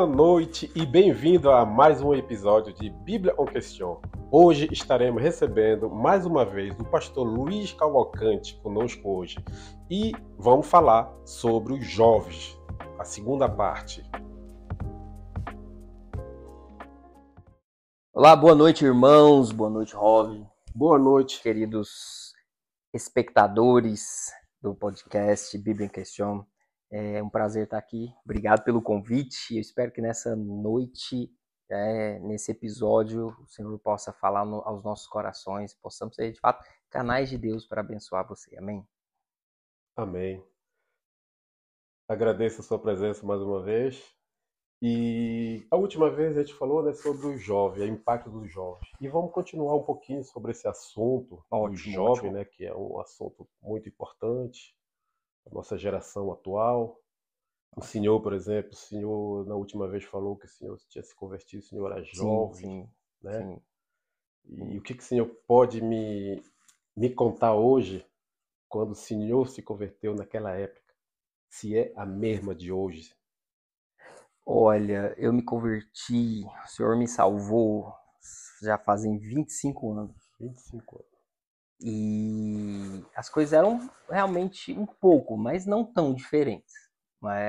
Boa noite e bem-vindo a mais um episódio de Bíblia en Question. Hoje estaremos recebendo mais uma vez o pastor Luiz Cavalcante conosco hoje e vamos falar sobre os jovens, a segunda parte. Olá, boa noite, irmãos, boa noite, Rob. Boa noite, Queridos espectadores do podcast Bíblia en Question. É um prazer estar aqui. Obrigado pelo convite. Eu espero que nessa noite, nesse episódio, o Senhor possa falar aos nossos corações, possamos ser, de fato, canais de Deus para abençoar você. Amém? Amém. Agradeço a sua presença mais uma vez. E a última vez a gente falou, né, sobre o jovem, o impacto do jovem. E vamos continuar um pouquinho sobre esse assunto do jovem, né, que é um assunto muito importante da nossa geração atual. O senhor, por exemplo, o senhor na última vez falou que o senhor tinha se convertido, o senhor era jovem, né? Sim. E o que o senhor pode me contar hoje, quando o senhor se converteu naquela época? Se é a mesma de hoje? Olha, eu me converti, o Senhor me salvou já fazem 25 anos. 25 anos. E as coisas eram realmente um pouco, mas não tão diferentes.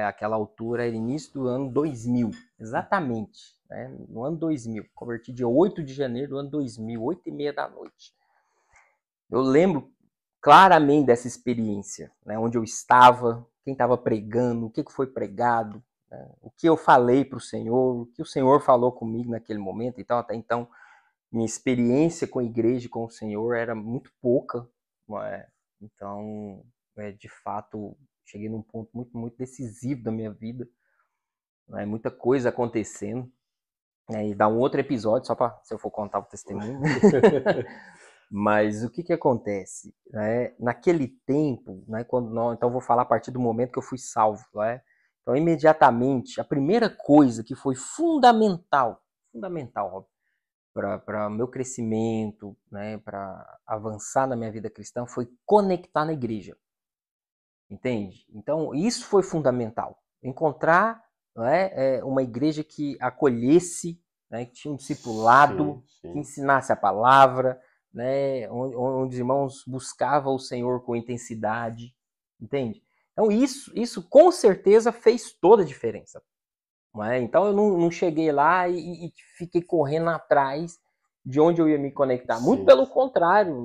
Aquela altura era início do ano 2000, exatamente, né? No ano 2000. Converti dia 8 de janeiro do ano 2000, 8h30 da noite. Eu lembro claramente dessa experiência, né? Onde eu estava, quem estava pregando, o que foi pregado, né? O que eu falei para o Senhor, o que o Senhor falou comigo naquele momento. Então, até então, minha experiência com a igreja e com o Senhor era muito pouca, então, de fato, cheguei num ponto muito, muito decisivo da minha vida, muita coisa acontecendo, e dá um outro episódio, só para, se eu for contar o testemunho. Mas o que acontece? Naquele tempo, então eu vou falar a partir do momento que eu fui salvo, então imediatamente, a primeira coisa que foi fundamental, Rob, para meu crescimento, para avançar na minha vida cristã, foi conectar na igreja. Entende? Então, isso foi fundamental. Encontrar uma igreja que acolhesse, que tinha um discipulado, sim. que ensinasse a palavra, onde os irmãos buscavam o Senhor com intensidade. Entende? Então, isso com certeza fez toda a diferença. Então eu não cheguei lá e fiquei correndo atrás de onde eu ia me conectar. Sim. Muito pelo contrário,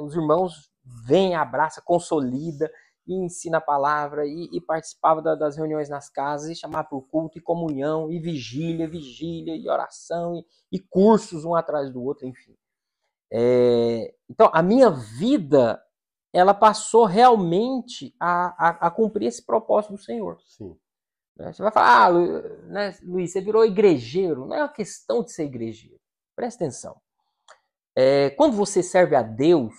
os irmãos vêm, abraçam, consolida e ensina a palavra e participava das reuniões nas casas e chamava para o culto e comunhão e vigília e oração e cursos um atrás do outro, enfim. Então a minha vida ela passou realmente a cumprir esse propósito do Senhor. Sim. Você vai falar, Luiz, você virou igrejeiro. Não é uma questão de ser igrejeiro. Presta atenção. Quando você serve a Deus,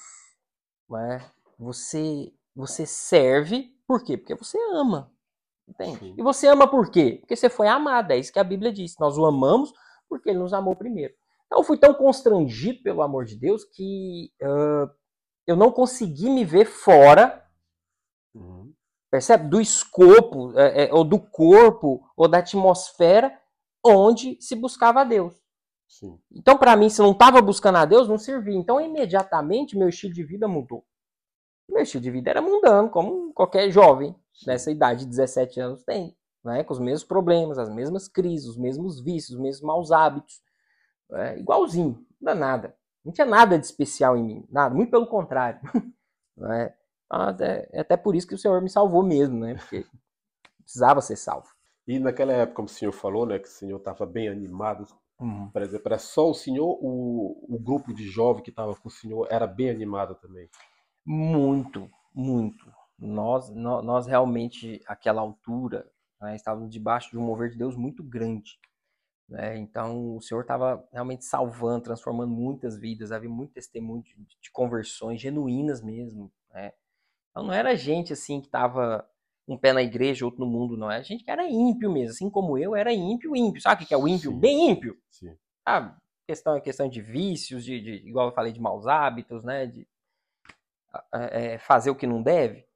você serve por quê? Porque você ama. Entende? Sim. E você ama por quê? Porque você foi amado. É isso que a Bíblia diz. Nós o amamos porque ele nos amou primeiro. Então eu fui tão constrangido pelo amor de Deus que eu não consegui me ver fora. Percebe? Do escopo, ou do corpo, ou da atmosfera onde se buscava a Deus. Sim. Então, para mim, se não estava buscando a Deus, não servia. Então, imediatamente, meu estilo de vida mudou. Meu estilo de vida era mundano, como qualquer jovem nessa idade de 17 anos tem. Com os mesmos problemas, as mesmas crises, os mesmos vícios, os mesmos maus hábitos. Igualzinho, não dá nada. Não tinha nada de especial em mim, nada, muito pelo contrário. É até por isso que o Senhor me salvou mesmo, porque precisava ser salvo. E naquela época, como o senhor falou, que o senhor estava bem animado, por exemplo, era só o senhor, o grupo de jovens que estava com o senhor era bem animado também? Muito, muito. Nós realmente, àquela altura, estávamos debaixo de um mover de Deus muito grande. Então, o Senhor estava realmente salvando, transformando muitas vidas, havia muito testemunho de conversões genuínas mesmo. Então, não era gente assim que estava um pé na igreja, outro no mundo, não. Era gente que era ímpio mesmo, assim como eu era ímpio. Sabe o que é o ímpio? Sim. Bem ímpio. Sim. Questão de vícios, igual eu falei, de maus hábitos, de fazer o que não deve.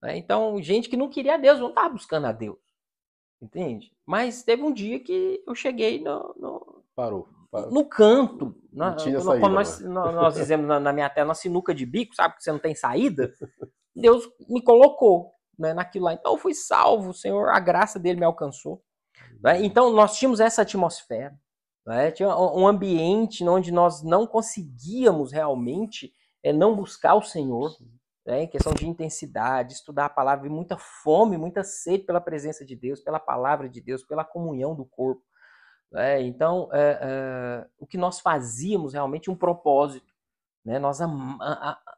Então, gente que não queria a Deus, não estava buscando a Deus. entende? Mas teve um dia que eu cheguei Parou. no canto, Não tinha saída, como nós dizemos na minha terra, na sinuca de bico, sabe que você não tem saída? Deus me colocou, né, naquilo lá. Então eu fui salvo, o Senhor, a graça dele me alcançou. Né? Então nós tínhamos essa atmosfera, né? Tinha um ambiente onde nós não conseguíamos realmente não buscar o Senhor, né? Em questão de intensidade, estudar a palavra, e muita fome, muita sede pela presença de Deus, pela palavra de Deus, pela comunhão do corpo. Então, o que nós fazíamos realmente um propósito. Né? Nós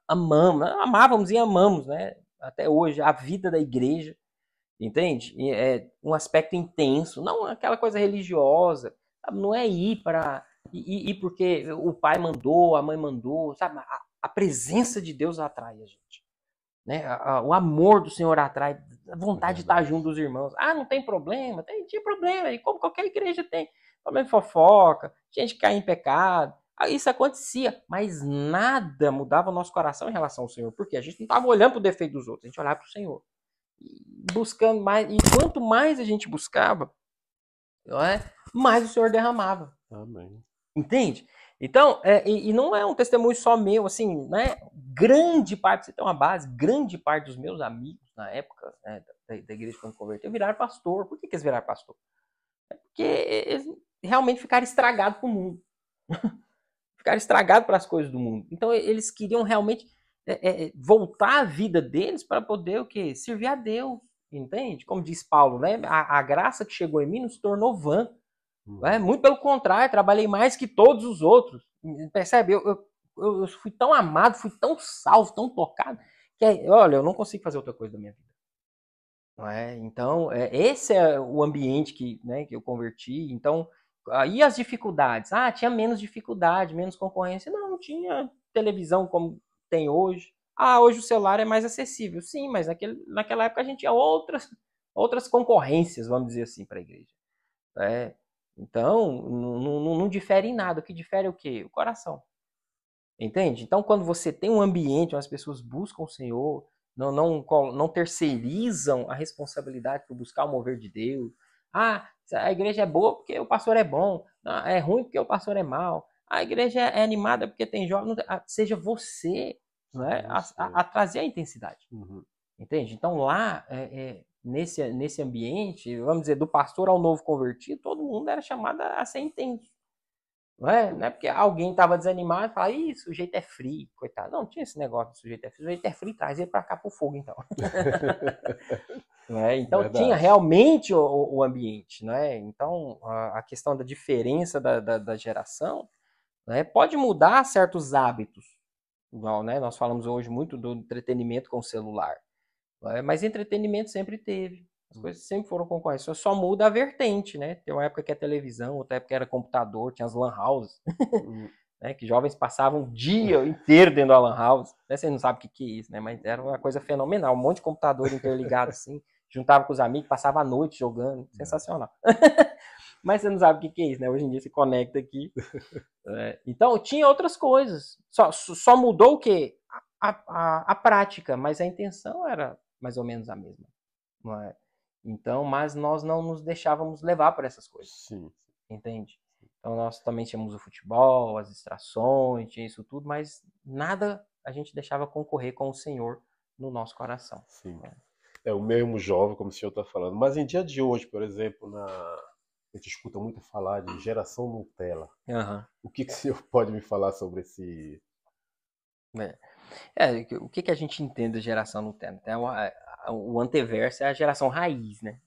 amávamos e amamos, né? Até hoje, a vida da igreja, entende? É um aspecto intenso, não aquela coisa religiosa, sabe? Não é ir para ir porque o pai mandou, a mãe mandou, sabe? A presença de Deus atrai a gente, né? O amor do Senhor atrai, a vontade de estar junto dos irmãos. Ah, não tem problema? Tinha problema, e como qualquer igreja tem. Problema de fofoca, gente cai em pecado. Isso acontecia, mas nada mudava o nosso coração em relação ao Senhor, porque a gente não estava olhando para o defeito dos outros, a gente olhava para o Senhor. Buscando mais, e quanto mais a gente buscava, não é? Mais o Senhor derramava. Amém. Entende? Então, e não é um testemunho só meu, assim, né? Grande parte, você tem uma base, grande parte dos meus amigos na época, né, da igreja quando converteu, viraram pastor. Por que eles viraram pastor? É porque eles realmente ficaram estragados para o mundo. Ficaram estragados para as coisas do mundo. Então, eles queriam realmente voltar a vida deles para poder o quê? Servir a Deus, entende? Como diz Paulo, né? A graça que chegou em mim não se tornou vã. Muito pelo contrário, trabalhei mais que todos os outros. Percebe? Eu fui tão amado, fui tão salvo, tão tocado, que, olha, eu não consigo fazer outra coisa da minha vida. Não é? Então, esse é o ambiente que eu converti. Então, aí as dificuldades. Tinha menos dificuldade, menos concorrência. Não tinha televisão como tem hoje. Hoje o celular é mais acessível. Sim, mas naquela época a gente tinha outras concorrências, vamos dizer assim, para a igreja. Então, não difere em nada. O que difere é o quê? O coração. Entende? Então, quando você tem um ambiente onde as pessoas buscam o Senhor, não terceirizam a responsabilidade por buscar o mover de Deus. A igreja é boa porque o pastor é bom. É ruim porque o pastor é mau. A igreja é animada porque tem jovens. Seja você, né, a trazer a intensidade. Uhum. Entende? Então, lá, nesse ambiente, vamos dizer, do pastor ao novo convertido, todo mundo era chamado a ser intenso. Não é porque alguém estava desanimado e falava, o sujeito é frio, coitado. Não tinha esse negócio de sujeito é frio. O sujeito é frio, traz ele para cá pro fogo, então. Então, verdade. Tinha realmente o ambiente. Então, a questão da diferença da geração pode mudar certos hábitos. Igual, nós falamos hoje muito do entretenimento com o celular. Mas entretenimento sempre teve. As coisas sempre foram concorrentes. Só muda a vertente, né? Tem uma época que é televisão, outra época era computador, tinha as lan houses. Que jovens passavam o dia inteiro dentro da lan house. Você não sabe o que é isso, né? Mas era uma coisa fenomenal. Um monte de computador interligado assim. Juntava com os amigos, passava a noite jogando. Sensacional. Mas você não sabe o que é isso, né? Hoje em dia se conecta aqui. Então, tinha outras coisas. Só mudou o quê? A prática, mas a intenção era mais ou menos a mesma. Não é? Então, mas nós não nos deixávamos levar por essas coisas. Sim. Entende? Então, nós também tínhamos o futebol, as distrações, tinha isso tudo, mas nada a gente deixava concorrer com o Senhor no nosso coração. Sim. É o mesmo jovem, como o senhor está falando. Mas em dia de hoje, por exemplo, a gente escuta muito falar de geração Nutella. Uhum. O que o senhor pode me falar sobre esse... O que a gente entende da geração Nutella? Então, o anteverso é a geração raiz, né?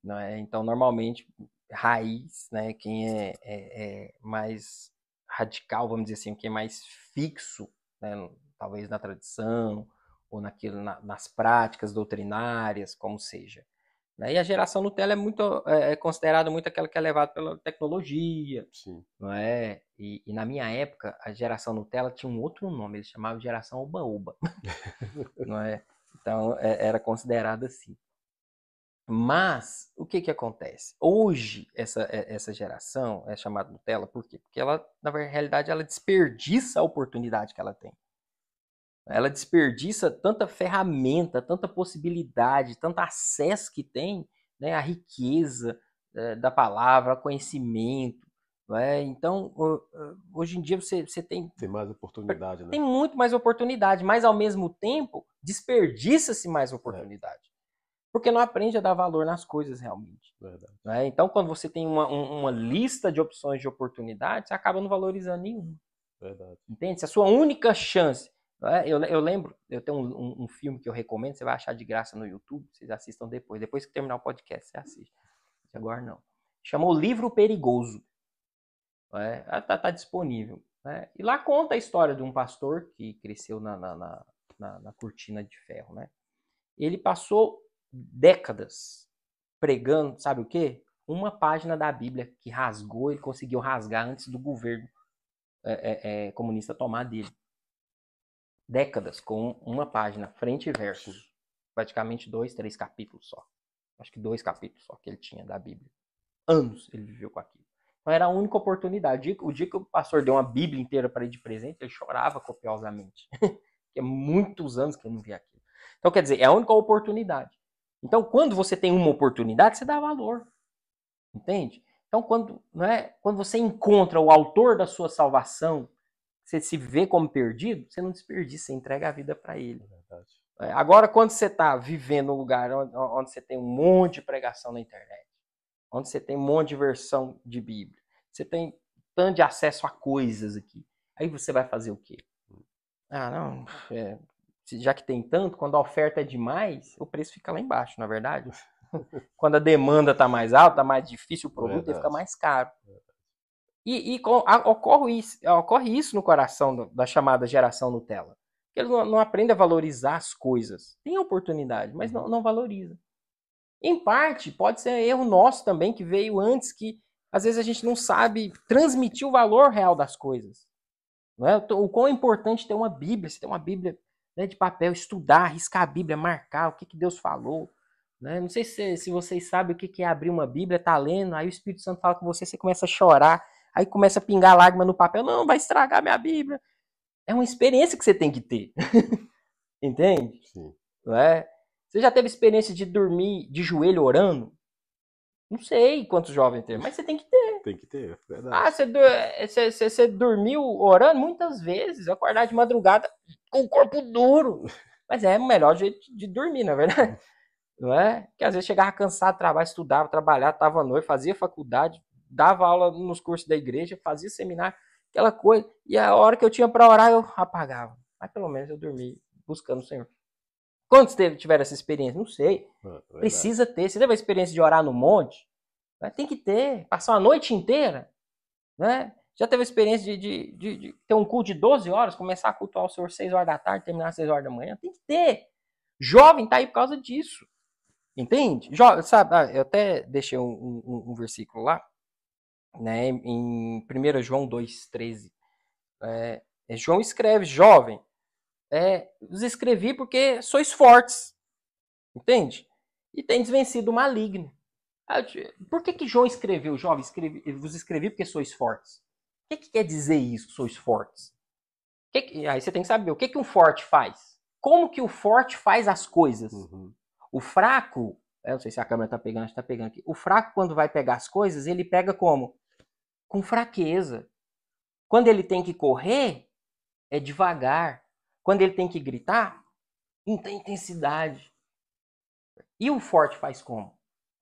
Não é? Então, normalmente, raiz, né? Quem é mais radical, vamos dizer assim, quem é mais fixo, né? Talvez na tradição ou nas práticas doutrinárias, como seja. E a geração Nutella é considerada muito aquela que é levada pela tecnologia. Sim. Não é? E na minha época, a geração Nutella tinha um outro nome, eles chamavam de geração Oba-Oba. Não é? Então, era considerada assim. Mas, o que acontece? Hoje, essa geração é chamada Nutella, por quê? Porque ela, na realidade, ela desperdiça a oportunidade que ela tem. Ela desperdiça tanta ferramenta, tanta possibilidade, tanto acesso que tem, né, a riqueza da palavra, conhecimento. Né? Então, hoje em dia você tem mais oportunidade, né? Tem muito mais oportunidade, mas ao mesmo tempo desperdiça-se mais oportunidade. Porque não aprende a dar valor nas coisas realmente. Verdade. Né? Então, quando você tem uma lista de opções de oportunidades, você acaba não valorizando nenhuma. Verdade. Entende? Se a sua única chance... Né? Eu lembro, eu tenho um filme que eu recomendo, você vai achar de graça no YouTube, vocês assistam depois. Depois que terminar o podcast, você assiste. Agora não. Chamou Livro Perigoso. Né? Tá disponível. Né? E lá conta a história de um pastor que cresceu na cortina de ferro. Né? Ele passou décadas pregando, sabe o quê? Uma página da Bíblia que rasgou, ele conseguiu rasgar antes do governo comunista tomar dele. Décadas com uma página, frente e verso. Praticamente 2, 3 capítulos só. Acho que 2 capítulos só que ele tinha da Bíblia. Anos ele viveu com aquilo. Então era a única oportunidade. O dia que o pastor deu uma Bíblia inteira para ele de presente, ele chorava copiosamente. Porque muitos anos que ele não via aquilo. Então, quer dizer, é a única oportunidade. Então, quando você tem uma oportunidade, você dá valor. Entende? Então, quando você encontra o autor da sua salvação, você se vê como perdido, você não desperdiça, você entrega a vida para ele. Agora, quando você está vivendo num lugar onde você tem um monte de pregação na internet, onde você tem um monte de versão de Bíblia, você tem tanto de acesso a coisas aqui, aí você vai fazer o quê? Ah, não, já que tem tanto, quando a oferta é demais, o preço fica lá embaixo, na verdade. Quando a demanda está mais alta, mais difícil o produto, ele fica mais caro. E ocorre isso no coração da chamada geração Nutella. Eles não aprendem a valorizar as coisas. Tem oportunidade, mas não valoriza. Em parte, pode ser erro nosso também, que veio antes, que às vezes a gente não sabe transmitir o valor real das coisas. Não é? O quão é importante ter uma Bíblia, você ter uma Bíblia, né, de papel, estudar, riscar a Bíblia, marcar o que Deus falou. Né? Não sei se vocês sabem o que é abrir uma Bíblia, tá lendo, aí o Espírito Santo fala com você começa a chorar, aí começa a pingar lágrima no papel, não, vai estragar minha Bíblia. É uma experiência que você tem que ter. Entende? Sim. Não é? Você já teve experiência de dormir de joelho orando? Não sei quantos jovens teve, mas você tem que ter. Tem que ter, verdade. Ah, você dormiu orando muitas vezes, acordar de madrugada com o corpo duro. Mas é o melhor jeito de dormir, na verdade. Não é? Porque às vezes chegava cansado, estudava, trabalhava, estava à noite, fazia faculdade, dava aula nos cursos da igreja, fazia seminário, aquela coisa. E a hora que eu tinha para orar, eu apagava. Mas pelo menos eu dormi buscando o Senhor. Quantos tiveram essa experiência? Não sei. Precisa ter. Você teve a experiência de orar no monte? Né? Tem que ter. Passar uma noite inteira. Né? Já teve a experiência de ter um culto de 12 horas, começar a cultuar o Senhor 6 horas da tarde, terminar às 6 horas da manhã? Tem que ter. Jovem tá aí por causa disso. Entende? Sabe, eu até deixei um versículo lá, né, em 1 João 2,13. João escreve, jovem, os escrevi porque sois fortes. Entende? E tendes vencido o maligno. Por que João escreveu, jovem, vos escrevi porque sois fortes? O que quer dizer isso, sois fortes? Aí você tem que saber, o que um forte faz? Como que o forte faz as coisas? Uhum. O fraco, eu não sei se a câmera tá pegando, está pegando aqui. O fraco, quando vai pegar as coisas, ele pega como? Com fraqueza. Quando ele tem que correr, é devagar. Quando ele tem que gritar, não tem intensidade. E o forte faz como?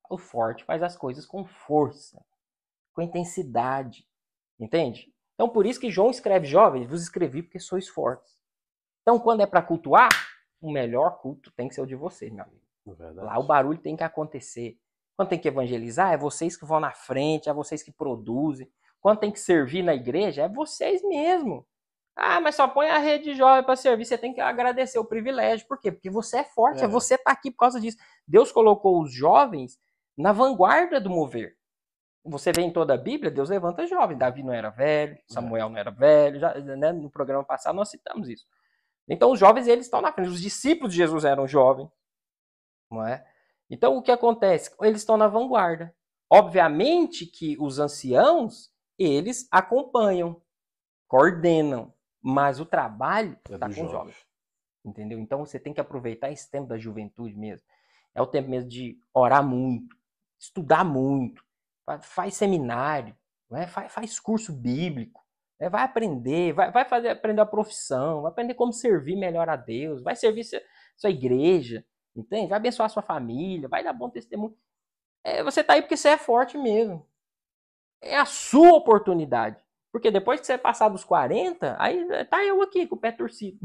O forte faz as coisas com força, com intensidade. Entende? Então, por isso que João escreve, jovens, vos escrevi porque sois fortes. Então, quando é para cultuar, o melhor culto tem que ser o de vocês, meu amigo. Verdade. Lá o barulho tem que acontecer. Quando tem que evangelizar, é vocês que vão na frente, é vocês que produzem. Quando tem que servir na igreja, é vocês mesmo. Ah, mas só põe a rede jovem para servir. Você tem que agradecer o privilégio. Por quê? Porque você é forte, você está aqui por causa disso. Deus colocou os jovens na vanguarda do mover. Você vê em toda a Bíblia, Deus levanta jovem. Davi não era velho, Samuel não era velho. Já, né, no programa passado nós citamos isso. Então os jovens, eles estão na frente. Os discípulos de Jesus eram jovens. Não é? Então o que acontece? Eles estão na vanguarda. Obviamente que os anciãos, eles acompanham, coordenam, mas o trabalho está com os jovens. Entendeu? Então você tem que aproveitar esse tempo da juventude mesmo. É o tempo mesmo de orar muito, estudar muito, faz seminário, né? Faz curso bíblico, né? Vai aprender, aprender a profissão, vai aprender como servir melhor a Deus, vai servir sua igreja, entende? Vai abençoar sua família, vai dar bom testemunho. Você tá aí porque você é forte mesmo. É a sua oportunidade. Porque depois que você passar dos 40, aí tá eu aqui com o pé torcido.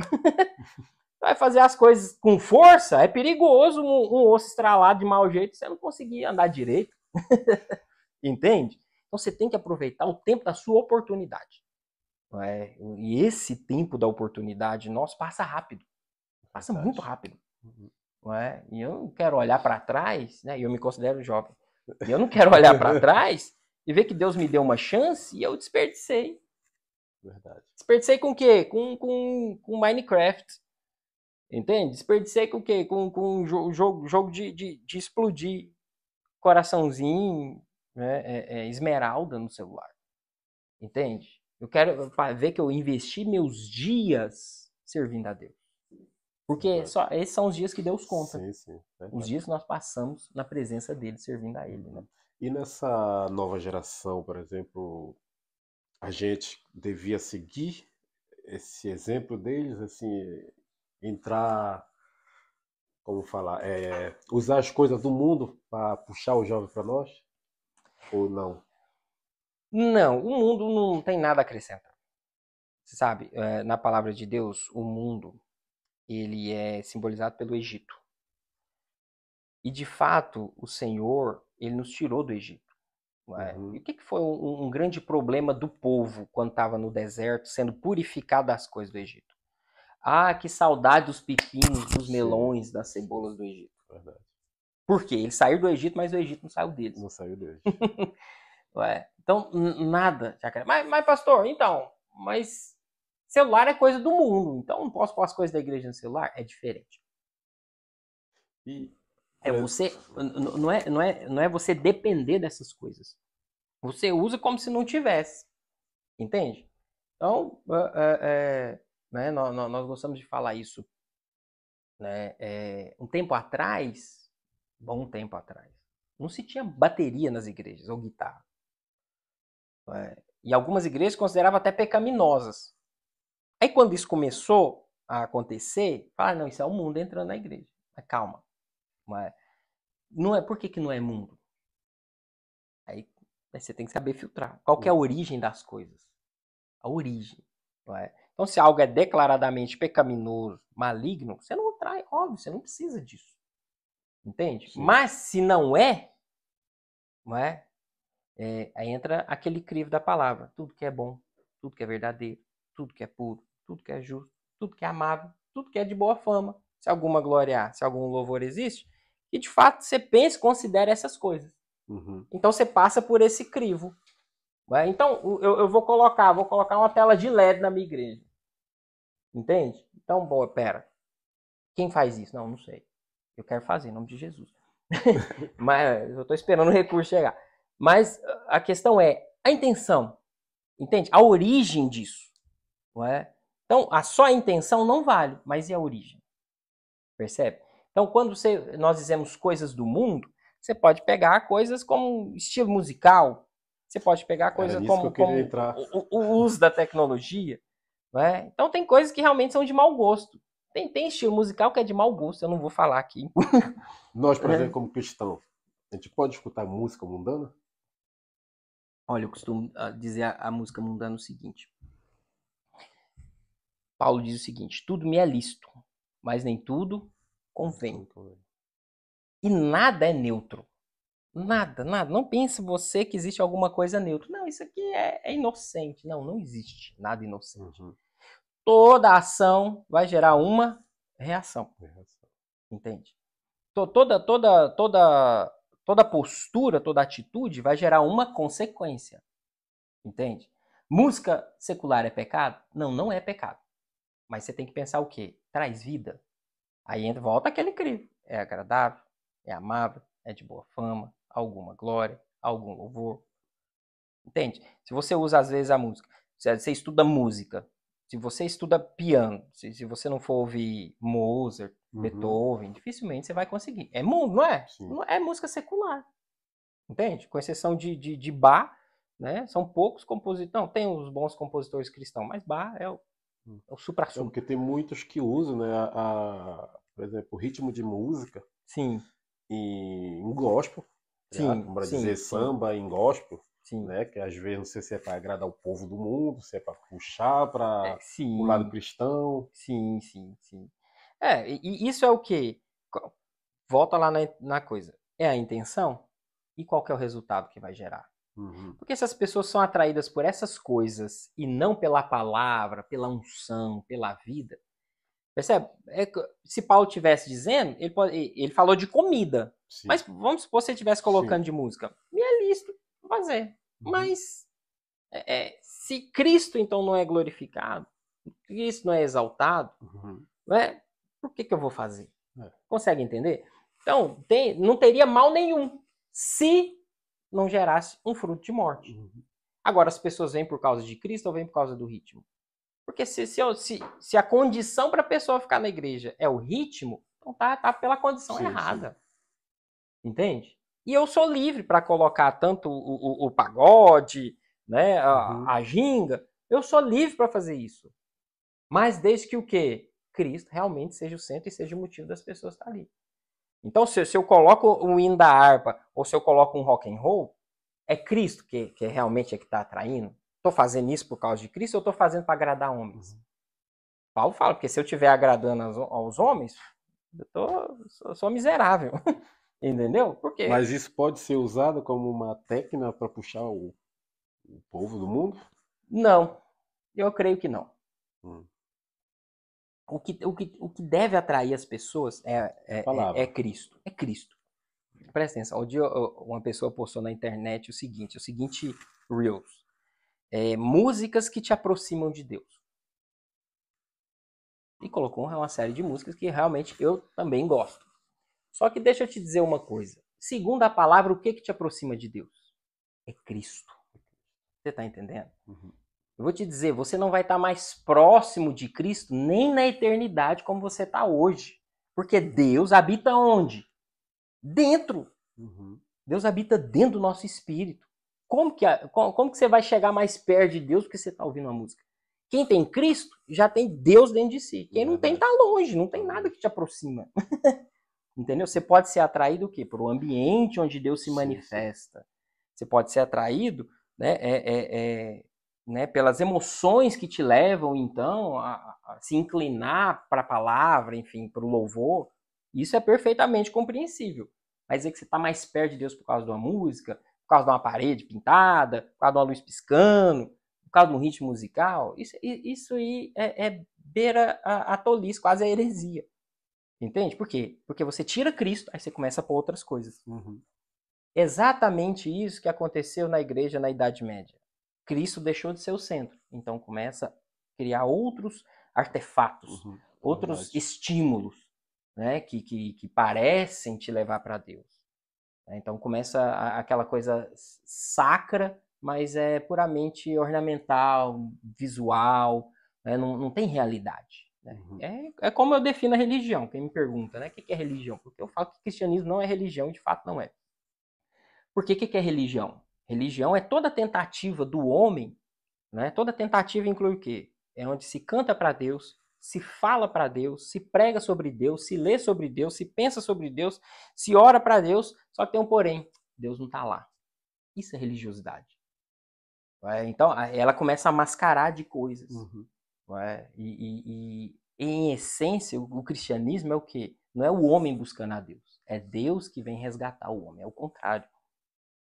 Vai fazer as coisas com força, é perigoso um osso estralado de mau jeito, você não conseguir andar direito. Entende? Então você tem que aproveitar o tempo da sua oportunidade. Não é? E esse tempo da oportunidade nosso passa rápido. Passa muito rápido. Não é? E eu não quero olhar para trás, né? E eu me considero jovem. E eu não quero olhar para trás e ver que Deus me deu uma chance e eu desperdicei. Verdade. Desperdicei com o quê? Com Minecraft. Entende? Desperdicei com o quê? Com jogo de explodir coraçãozinho, né? Esmeralda no celular. Entende? Eu quero ver que eu investi meus dias servindo a Deus. Porque esses são os dias que Deus conta. Sim, sim. Os dias que nós passamos na presença dele, servindo a ele. Né? E nessa nova geração, por exemplo, a gente devia seguir esse exemplo deles, assim, entrar, como falar, usar as coisas do mundo para puxar o jovem para nós? Ou não? Não, o mundo não tem nada a acrescentar. Você sabe, na palavra de Deus, o mundo ele é simbolizado pelo Egito. E de fato, o Senhor, ele nos tirou do Egito. E o que foi um grande problema do povo quando estava no deserto, sendo purificado das coisas do Egito? Ah, que saudade dos pepinos, dos melões, das cebolas do Egito. Verdade. Por quê? Eles saíram do Egito, mas o Egito não saiu deles. Não saiu deles. Então, nada. Mas, pastor, então, mas celular é coisa do mundo, então não posso pôr as coisas da igreja no celular? É diferente. Você não é você depender dessas coisas. Você usa como se não tivesse. Entende? Então, né, nós gostamos de falar isso, né, um tempo atrás, bom tempo atrás, não se tinha bateria nas igrejas, ou guitarra. E algumas igrejas consideravam até pecaminosas. Aí quando isso começou a acontecer, falaram, não, isso é o mundo entrando na igreja. Mas calma. Por que não é mundo? Aí você tem que saber filtrar. Qual que é a origem das coisas? A origem. Então, se algo é declaradamente pecaminoso, maligno, você não trai, óbvio, você não precisa disso. Entende? Sim. Mas se não é, aí entra aquele crivo da palavra. Tudo que é bom, tudo que é verdadeiro, tudo que é puro, tudo que é justo, tudo que é amável, tudo que é de boa fama. Se alguma glória há, se algum louvor existe, e de fato você pensa e considera essas coisas. Então você passa por esse crivo. Então eu vou colocar uma tela de LED na minha igreja. Entende? Então, pera. Quem faz isso? Não sei. Eu quero fazer, em nome de Jesus. Mas eu estou esperando o recurso chegar. Mas a questão é a intenção. Entende? A origem disso. Não é? Então, só a intenção não vale, mas e a origem? Percebe? Então, quando nós dizemos coisas do mundo, você pode pegar coisas como estilo musical, você pode pegar coisas como o uso da tecnologia. Então, tem coisas que realmente são de mau gosto. Tem estilo musical que é de mau gosto, eu não vou falar aqui. Nós, por exemplo, como cristão, a gente pode escutar música mundana? Olha, eu costumo dizer a música mundana o seguinte. Paulo diz o seguinte, tudo me é lícito, mas nem tudo convém. E nada é neutro. Nada. Não pense você que existe alguma coisa neutra. Não, isso aqui é inocente. Não existe nada inocente. Toda ação vai gerar uma reação. Entende? Toda postura, toda atitude vai gerar uma consequência. Entende? Música secular é pecado? Não é pecado. Mas você tem que pensar o quê? Traz vida. Aí volta aquele crivo. É agradável, é amável, é de boa fama, alguma glória, algum louvor. Entende? Se você usa às vezes a música, você estuda música, se você estuda piano, se você não for ouvir Mozart, Beethoven, dificilmente você vai conseguir. É mundo, não é? Sim. Não é música secular. Entende? Com exceção de Bach, né? São poucos compositores. Não, tem os bons compositores cristãos, mas Bach é o suprassumo. Porque tem muitos que usam, né, por exemplo, o ritmo de música Sim, em gospel, né, sim, para sim, dizer sim, samba em gospel, sim. né, que às vezes não sei se é para agradar o povo do mundo, se é para puxar para o lado Sim, cristão. sim, sim, sim. E isso é o quê? Volta lá na coisa. É a intenção? E qual que é o resultado que vai gerar? Uhum. Porque se as pessoas são atraídas por essas coisas e não pela palavra, pela unção, pela vida, percebe? Se Paulo estivesse dizendo, ele falou de comida. Sim, Mas vamos supor se ele estivesse sim. colocando de música. Me é lícito fazer. Uhum. Mas se Cristo então não é glorificado, Cristo não é exaltado, Uhum. né? Por que eu vou fazer? É. Consegue entender? Então, não teria mal nenhum se não gerasse um fruto de morte. Uhum. Agora, as pessoas vêm por causa de Cristo ou vêm por causa do ritmo? Porque se a condição para a pessoa ficar na igreja é o ritmo, então tá pela condição Sim, sim. errada. Entende? E eu sou livre para colocar tanto o pagode, né, Uhum. a ginga. Eu sou livre para fazer isso. Mas desde que o quê? Cristo realmente seja o centro e seja o motivo das pessoas estar ali. Então, se eu coloco o hino da harpa ou se eu coloco um rock and roll, é Cristo que realmente é que está atraindo? Estou fazendo isso por causa de Cristo ou estou fazendo para agradar homens? Uhum. Paulo fala, porque se eu estiver agradando aos homens, sou miserável. Entendeu? Porque Mas isso pode ser usado como uma técnica para puxar o povo do mundo? não, eu creio que não. Hum. O que deve atrair as pessoas é Palavra. Cristo. É Cristo. Presta atenção. Um dia uma pessoa postou na internet o seguinte Reels. Músicas que te aproximam de Deus. E colocou uma série de músicas que realmente eu também gosto. Só que deixa eu te dizer uma coisa. Segundo a palavra, o que te aproxima de Deus? É Cristo. Você está entendendo? Uhum. Eu vou te dizer, você não vai estar mais próximo de Cristo nem na eternidade como você está hoje. Porque Deus habita onde? Dentro. Uhum. Deus habita dentro do nosso espírito. Como que você vai chegar mais perto de Deus porque você está ouvindo uma música? Quem tem Cristo já tem Deus dentro de si. Quem não tem Verdade. está longe, não tem Tá nada longe. que te aproxima. Entendeu? Você pode ser atraído o quê? Por um ambiente onde Deus se Sim, sim. manifesta. Você pode ser atraído, né, né, pelas emoções que te levam, então, a se inclinar para a palavra, enfim, para o louvor. Isso é perfeitamente compreensível. Mas dizer que você está mais perto de Deus por causa de uma música, por causa de uma parede pintada, por causa de uma luz piscando, por causa de um ritmo musical, isso aí beira a tolice, quase a heresia. Entende? Por quê? Porque você tira Cristo, aí você começa a pôr outras coisas. Uhum. Exatamente isso que aconteceu na igreja na Idade Média. Cristo deixou de ser o centro, então começa a criar outros artefatos, Uhum. outros Verdade. estímulos, né, que parecem te levar para Deus. Então começa aquela coisa sacra, mas é puramente ornamental, visual, né, não tem realidade. Né? Uhum. É como eu defino a religião. Quem me pergunta, né, o que é religião? Porque eu falo que o cristianismo não é religião, e de fato não é. Por que é religião? Religião é toda tentativa do homem, né? Toda tentativa inclui o quê? É onde se canta para Deus, se fala para Deus, se prega sobre Deus, se lê sobre Deus, se pensa sobre Deus, se ora para Deus, só que tem um porém, Deus não está lá. Isso é religiosidade. Então, ela começa a mascarar de coisas. Uhum. E em essência, o cristianismo é o quê? Não é o homem buscando a Deus, é Deus que vem resgatar o homem, é o contrário.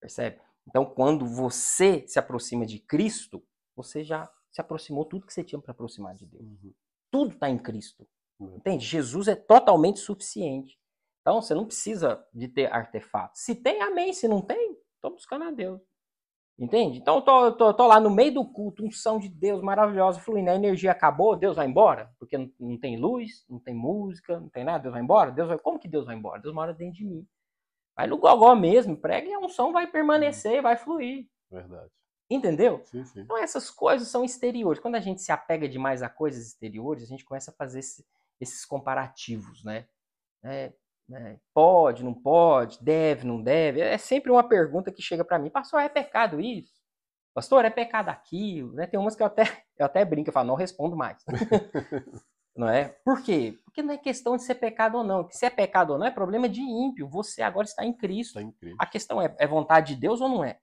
Percebe? Então, quando você se aproxima de Cristo, você já se aproximou tudo que você tinha para aproximar de Deus. Uhum. Tudo está em Cristo. Uhum. Entende? Jesus é totalmente suficiente. Então, você não precisa de ter artefatos. Se tem, amém. Se não tem, estou buscando a Deus. Entende? Então, tô lá no meio do culto, unção de Deus maravilhosa, fluindo. A energia acabou, Deus vai embora? Porque não tem luz, não tem música, não tem nada, Deus vai embora? Como que Deus vai embora? Deus mora dentro de mim. Vai no gogó mesmo, prega e a unção vai permanecer, vai fluir. Verdade. Entendeu? Sim, sim. Então essas coisas são exteriores. Quando a gente se apega demais a coisas exteriores, a gente começa a fazer esses comparativos, né? né? Pode, não pode, deve, não deve. É sempre uma pergunta que chega para mim, pastor, é pecado isso? Pastor, é pecado aquilo? Né? Tem umas que eu até brinco, eu falo, não respondo mais. Não é? Por quê? Porque não é questão de ser pecado ou não. Se é pecado ou não, é problema de ímpio. Você agora está em Cristo. Está em Cristo. A questão é vontade de Deus ou não é?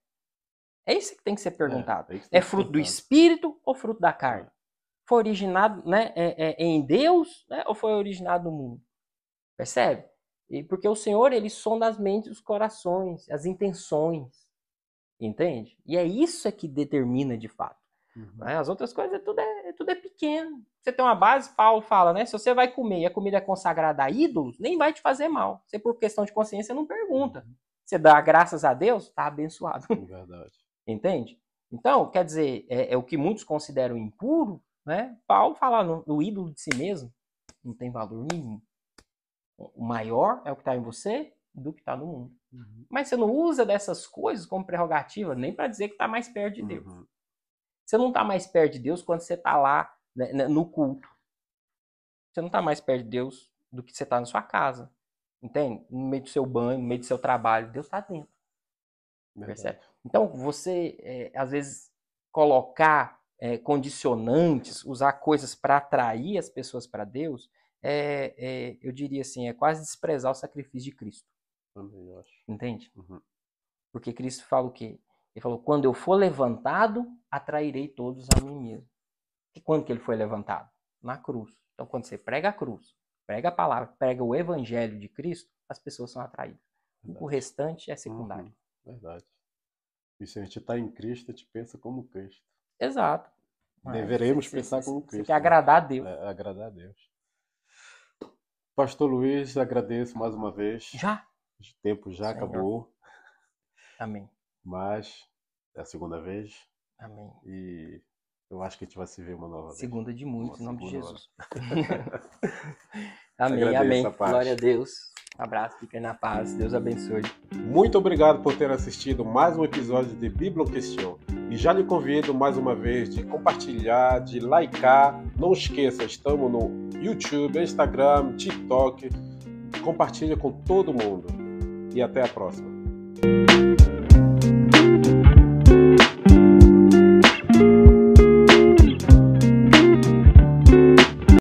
É isso que tem que ser perguntado. É fruto do Espírito ou fruto da carne? Foi originado, né, em Deus, né, ou foi originado no mundo? Percebe? E porque o Senhor, ele sonda as mentes, os corações, as intenções. Entende? E é isso que determina de fato. Né? As outras coisas, tudo é pequeno. Você tem uma base, Paulo fala, né? Se você vai comer e a comida é consagrada a ídolos, nem vai te fazer mal. Você, por questão de consciência, não pergunta. Você dá graças a Deus, está abençoado. Verdade. Entende? Então, quer dizer, é o que muitos consideram impuro, né? Paulo fala no ídolo de si mesmo, não tem valor nenhum. O maior é o que está em você do que está no mundo. Mas você não usa dessas coisas como prerrogativa nem para dizer que está mais perto de Deus. Você não está mais perto de Deus quando você está lá, né, no culto. Você não está mais perto de Deus do que você está na sua casa. Entende? No meio do seu banho, no meio do seu trabalho. Deus está dentro. Percebe? Então, você, às vezes, colocar condicionantes, usar coisas para atrair as pessoas para Deus, eu diria assim, é quase desprezar o sacrifício de Cristo. Também acho. Entende? Porque Cristo fala o quê? Ele falou, quando eu for levantado, atrairei todos a mim mesmo. E quando que ele foi levantado? Na cruz. Então, quando você prega a cruz, prega a palavra, prega o evangelho de Cristo, as pessoas são atraídas. Verdade. O restante é secundário. Verdade. E se a gente está em Cristo, a gente pensa como Cristo. Exato. Deveremos pensar como Cristo. Você quer agradar a Deus. Agradar a Deus. Pastor Luiz, agradeço mais uma vez. Já? O tempo já acabou. Amém. Mas é a segunda vez. Amém. E eu acho que a gente vai se ver uma nova vez. Segunda de muitos, em nome de Jesus. Amém, amém. Glória a Deus. Um abraço, fiquem na paz. Deus abençoe. Muito obrigado por ter assistido mais um episódio de Bíblia Question. E já lhe convido mais uma vez de compartilhar, de likear. Não esqueça, estamos no YouTube, Instagram, TikTok. Compartilha com todo mundo. E até a próxima.